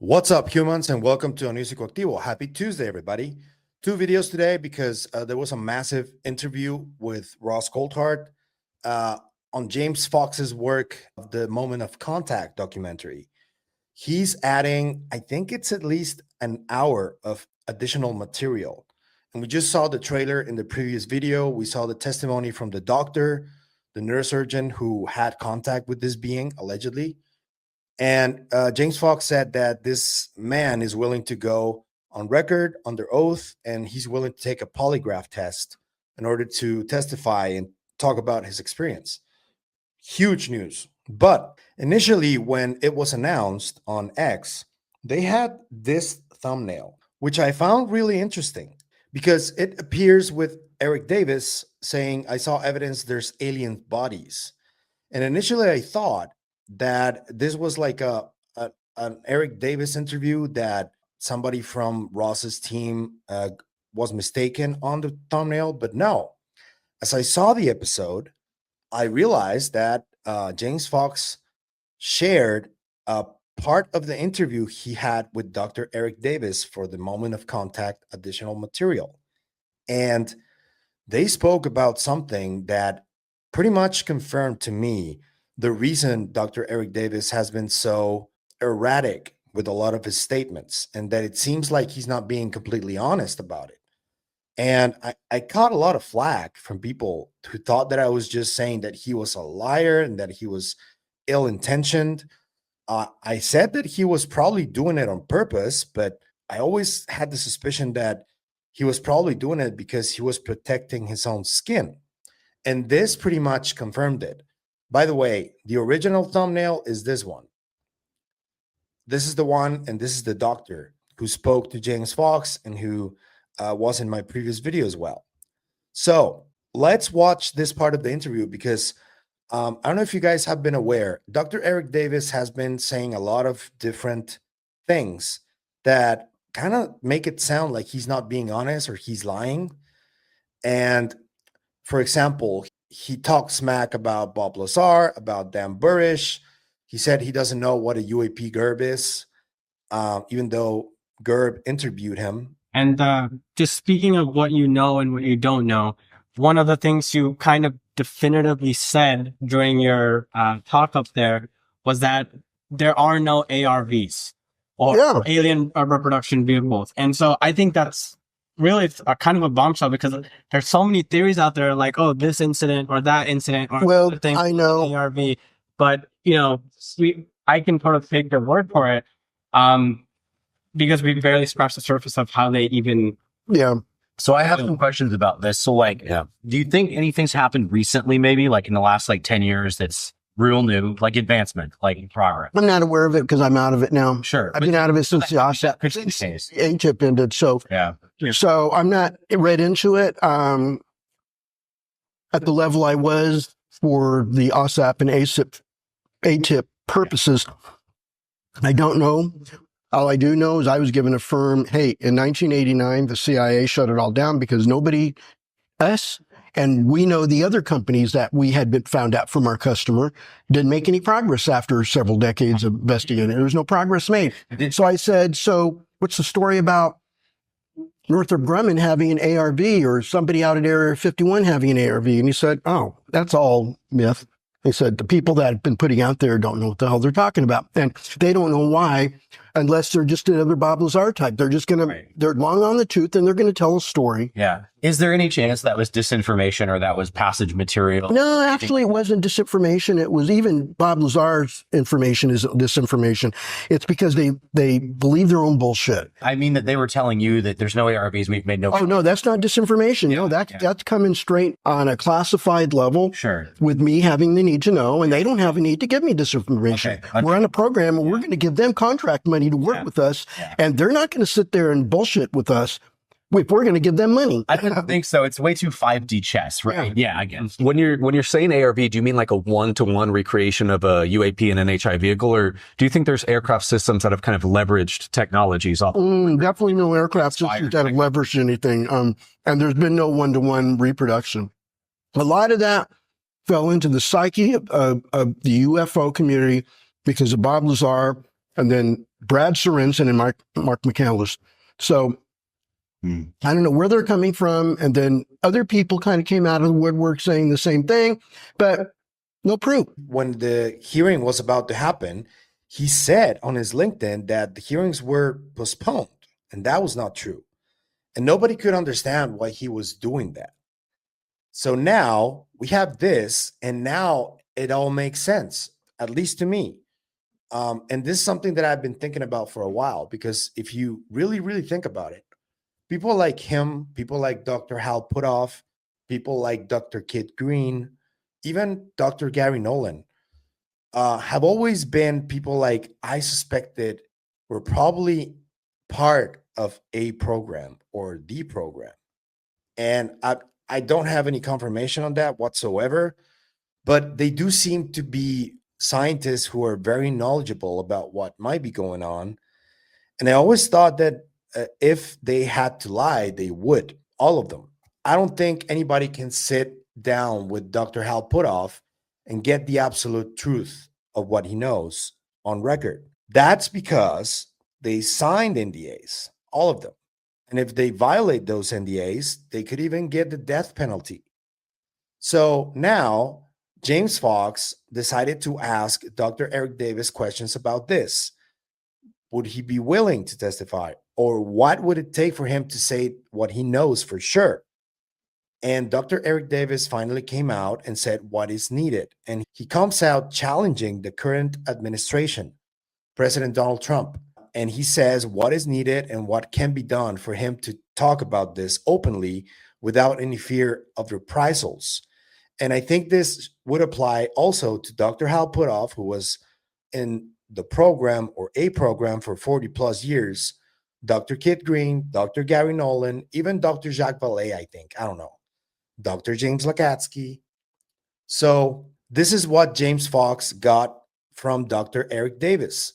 What's up, humans, and welcome to a new Psicoactivo. Happy Tuesday, everybody. Two videos today because there was a massive interview with Ross Coulthart on James Fox's work of the Moment of Contact documentary. He's adding, I think it's at least an hour of additional material. And we just saw the trailer in the previous video. We saw the testimony from the doctor, the neurosurgeon who had contact with this being, allegedly. And James Fox said that this man is willing to go on record under oath, and he's willing to take a polygraph test in order to testify and talk about his experience. Huge news. But initially, when it was announced on X, they had this thumbnail, which I found really interesting because it appears with Eric Davis saying, "I saw evidence there's alien bodies." And initially I thought that this was like an Eric Davis interview, that somebody from Ross's team was mistaken on the thumbnail. But no, as I saw the episode, I realized that James Fox shared a part of the interview he had with Dr. Eric Davis for the Moment of Contact additional material. And they spoke about something that pretty much confirmed to me the reason Dr. Eric Davis has been so erratic with a lot of his statements, and that it seems like he's not being completely honest about it. And I caught a lot of flack from people who thought that I was just saying that he was a liar and that he was ill-intentioned. I said that he was probably doing it on purpose, but I always had the suspicion that he was probably doing it because he was protecting his own skin. And this pretty much confirmed it. By the way, the original thumbnail is this one. This is the one, and this is the doctor who spoke to James Fox and who was in my previous video as well. So let's watch this part of the interview because I don't know if you guys have been aware, Dr. Eric Davis has been saying a lot of different things that kind of make it sound like he's not being honest or he's lying. And for example, he talked smack about Bob Lazar, about Banduric. He said he doesn't know what a UAP Gerb is, even though Gerb interviewed him. And just speaking of what you know and what you don't know, one of the things you kind of definitively said during your talk up there was that there are no ARVs or alien reproduction vehicles. And so I think that's really a kind of a bombshell because there's so many theories out there like, oh, this incident or that incident or thing, I know ARV, but you know, I can sort of take their word for it because we barely scratched the surface of how they even. Yeah. So I have some questions about this. So like, do you think anything's happened recently, maybe like in the last like 10 years that's real new, like advancement, like progress? I'm not aware of it because I'm out of it now. Sure. I've been out of it since the ATIP ended. So, so I'm not read into it at the level I was for the OSAP and ATIP purposes. I don't know. All I do know is I was given a firm, hey, in 1989, the CIA shut it all down because us, and we know the other companies that we had been found out from our customer didn't make any progress after several decades of investigating. There was no progress made. So I said, so what's the story about Northrop Grumman having an ARV or somebody out at Area 51 having an ARV? And he said, oh, that's all myth. He said, the people that have been putting out there don't know what the hell they're talking about. And they don't know why, unless they're just another Bob Lazar type. They're just going to, they're long on the tooth and they're going to tell a story. Yeah. Is there any chance that was disinformation or that was passage material? No, actually it wasn't disinformation. It was even Bob Lazar's information is disinformation. It's because they believe their own bullshit. I mean that they were telling you that there's no ARVs, we've made no. Oh no, that's not disinformation. No, that's coming straight on a classified level. Sure. With me having the need to know, and they don't have a need to give me disinformation. Okay. We're on a program and we're going to give them contract money to work with us, and they're not going to sit there and bullshit with us if we're going to give them money. I don't think so. It's way too 5D chess, right? Yeah, I guess. When you're saying ARV, do you mean like a one-to-one recreation of a UAP and an HI vehicle, or do you think there's aircraft systems that have kind of leveraged technologies off? Definitely no aircraft systems that have leveraged anything. And there's been no one-to-one reproduction. A lot of that fell into the psyche of the UFO community because of Bob Lazar and then Brad Sorensen and Mark McCandless. So I don't know where they're coming from. And then other people kind of came out of the woodwork saying the same thing, but no proof. When the hearing was about to happen, he said on his LinkedIn that the hearings were postponed, and that was not true. And nobody could understand why he was doing that. So now we have this, and now it all makes sense, at least to me. And this is something that I've been thinking about for a while, because if you really, really think about it, people like him, people like Dr. Hal Puthoff, people like Dr. Kit Green, even Dr. Gary Nolan, have always been people like I suspected were probably part of a program or the program. And I don't have any confirmation on that whatsoever, but they do seem to be scientists who are very knowledgeable about what might be going on. And I always thought that if they had to lie, they would, all of them. I don't think anybody can sit down with Dr. Hal Puthoff and get the absolute truth of what he knows on record. That's because they signed NDAs, all of them. And if they violate those NDAs, they could even get the death penalty. So now James Fox decided to ask Dr. Eric Davis questions about this. Would he be willing to testify? Or what would it take for him to say what he knows for sure? And Dr. Eric Davis finally came out and said what is needed. And he comes out challenging the current administration, President Donald Trump. And he says what is needed and what can be done for him to talk about this openly without any fear of reprisals. And I think this would apply also to Dr. Hal Puthoff, who was in the program or a program for 40 plus years, Dr. Kit Green, Dr. Gary Nolan, even Dr. Jacques Vallée, I think, I don't know, Dr. James Lakatsky. So this is what James Fox got from Dr. Eric Davis.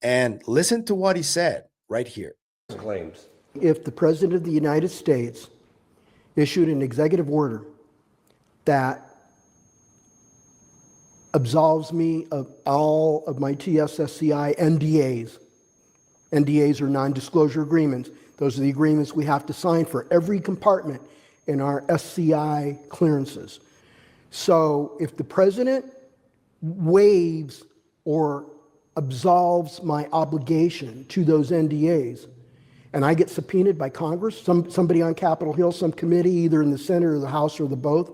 And listen to what he said right here. Claims. If the President of the United States issued an executive order that absolves me of all of my TSSCI NDAs. NDAs are non-disclosure agreements. Those are the agreements we have to sign for every compartment in our SCI clearances. So if the President waives or absolves my obligation to those NDAs, and I get subpoenaed by Congress, somebody on Capitol Hill, some committee, either in the Senate or the House or the both,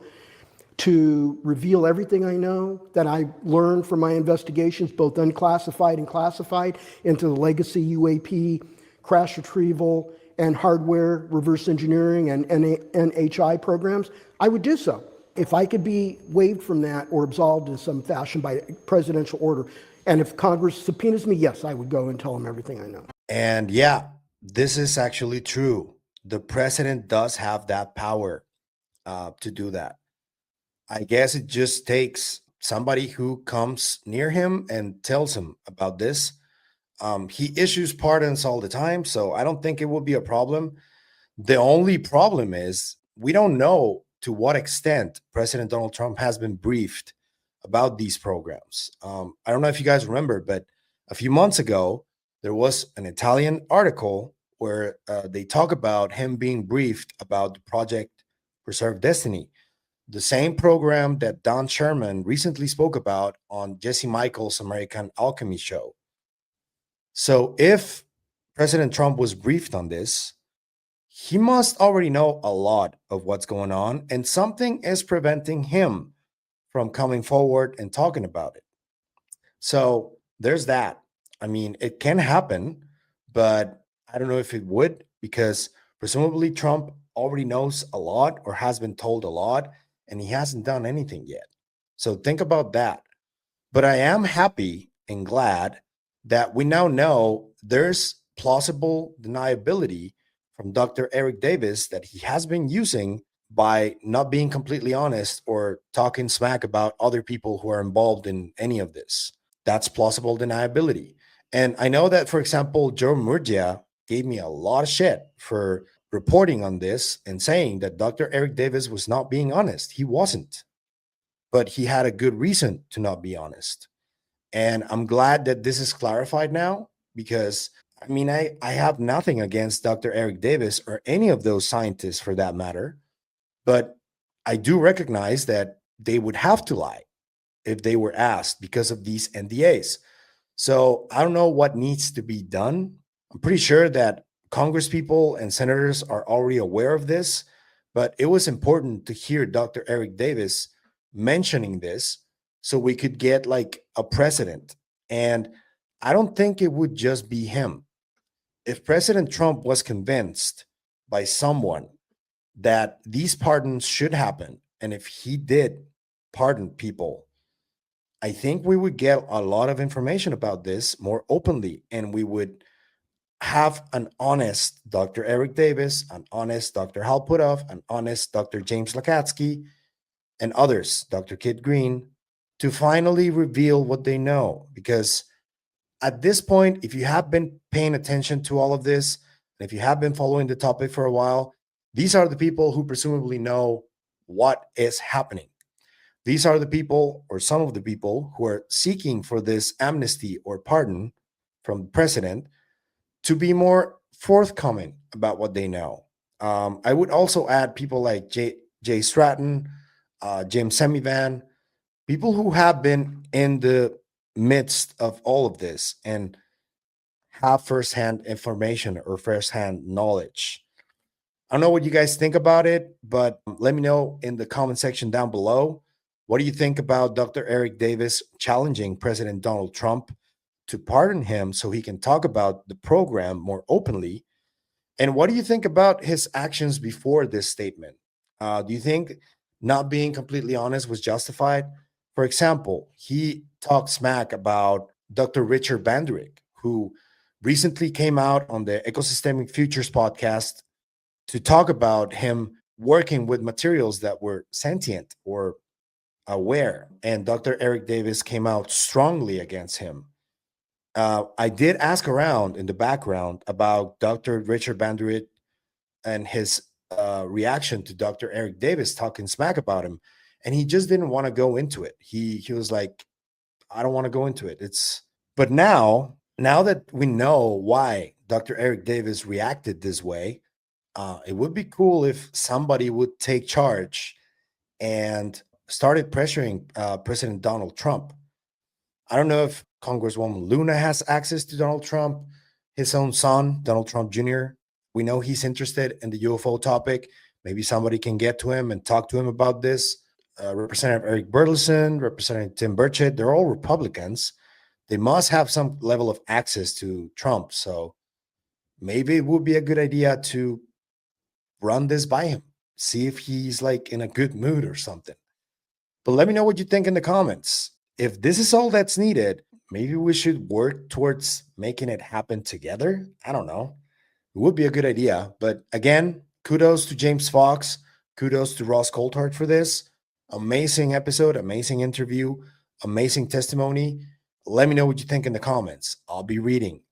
to reveal everything I know that I learned from my investigations, both unclassified and classified, into the legacy UAP, crash retrieval, and hardware reverse engineering and NHI programs, I would do so. If I could be waived from that or absolved in some fashion by presidential order, and if Congress subpoenas me, yes, I would go and tell them everything I know. And yeah, this is actually true. The president does have that power to do that. I guess it just takes somebody who comes near him and tells him about this. He issues pardons all the time, so I don't think it will be a problem. The only problem is we don't know to what extent President Donald Trump has been briefed about these programs. I don't know if you guys remember, but a few months ago, there was an Italian article where they talk about him being briefed about the Project Preserve Destiny, the same program that Don Sherman recently spoke about on Jesse Michaels' American Alchemy show. So if President Trump was briefed on this, he must already know a lot of what's going on, and something is preventing him from coming forward and talking about it. So there's that. I mean, it can happen, but I don't know if it would, because presumably Trump already knows a lot or has been told a lot, and he hasn't done anything yet. So think about that. But I am happy and glad that we now know there's plausible deniability from Dr. Eric Davis that he has been using by not being completely honest or talking smack about other people who are involved in any of this. That's plausible deniability. And I know that, for example, Joe Murgia gave me a lot of shit for reporting on this and saying that Dr. Eric Davis was not being honest. He wasn't, but he had a good reason to not be honest. And I'm glad that this is clarified now, because I mean, I have nothing against Dr. Eric Davis or any of those scientists for that matter, but I do recognize that they would have to lie if they were asked because of these NDAs. So I don't know what needs to be done. I'm pretty sure that Congress people and senators are already aware of this, but it was important to hear Dr. Eric Davis mentioning this so we could get like a precedent. And I don't think it would just be him. If President Trump was convinced by someone that these pardons should happen, and if he did pardon people, I think we would get a lot of information about this more openly, and we would have an honest Dr. Eric Davis, an honest Dr. Hal Puthoff, an honest Dr. James Lakatsky, and others, Dr. Kid Green, to finally reveal what they know. Because at this point, if you have been paying attention to all of this, and if you have been following the topic for a while, these are the people who presumably know what is happening. These are the people, or some of the people, who are seeking for this amnesty or pardon from the president to be more forthcoming about what they know. I would also add people like Jay Stratton, James Semivan, people who have been in the midst of all of this and have firsthand information or firsthand knowledge. I don't know what you guys think about it, but let me know in the comment section down below. What do you think about Dr. Eric Davis challenging President Donald Trump to pardon him so he can talk about the program more openly? And what do you think about his actions before this statement? Do you think not being completely honest was justified? For example, he talked smack about Dr. Richard Banduric, who recently came out on the Ecosystemic Futures podcast to talk about him working with materials that were sentient or aware. And Dr. Eric Davis came out strongly against him. I did ask around in the background about Dr. Richard Banduric and his reaction to Dr. Eric Davis talking smack about him. And he just didn't want to go into it. He was like, I don't want to go into it. But now that we know why Dr. Eric Davis reacted this way, it would be cool if somebody would take charge and started pressuring President Donald Trump. I don't know if Congresswoman Luna has access to Donald Trump, his own son, Donald Trump Jr. We know he's interested in the UFO topic. Maybe somebody can get to him and talk to him about this. Representative Eric Burleson, Representative Tim Burchett, they're all Republicans. They must have some level of access to Trump. So maybe it would be a good idea to run this by him, see if he's like in a good mood or something. But let me know what you think in the comments. If this is all that's needed, maybe we should work towards making it happen together. I don't know. It would be a good idea. But again, kudos to James Fox. Kudos to Ross Coulthart for this. Amazing episode, amazing interview, amazing testimony. Let me know what you think in the comments. I'll be reading.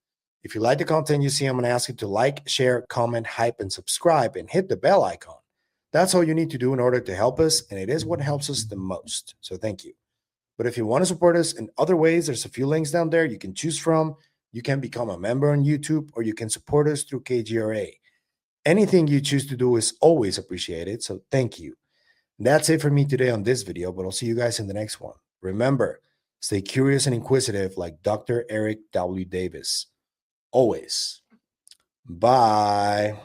If you like the content you see, I'm going to ask you to like, share, comment, hype, and subscribe, and hit the bell icon. That's all you need to do in order to help us, and it is what helps us the most. So thank you. But if you want to support us in other ways, there's a few links down there you can choose from. You can become a member on YouTube, or you can support us through KGRA. Anything you choose to do is always appreciated, so thank you. That's it for me today on this video, but I'll see you guys in the next one. Remember, stay curious and inquisitive like Dr. Eric W. Davis. Always. Bye.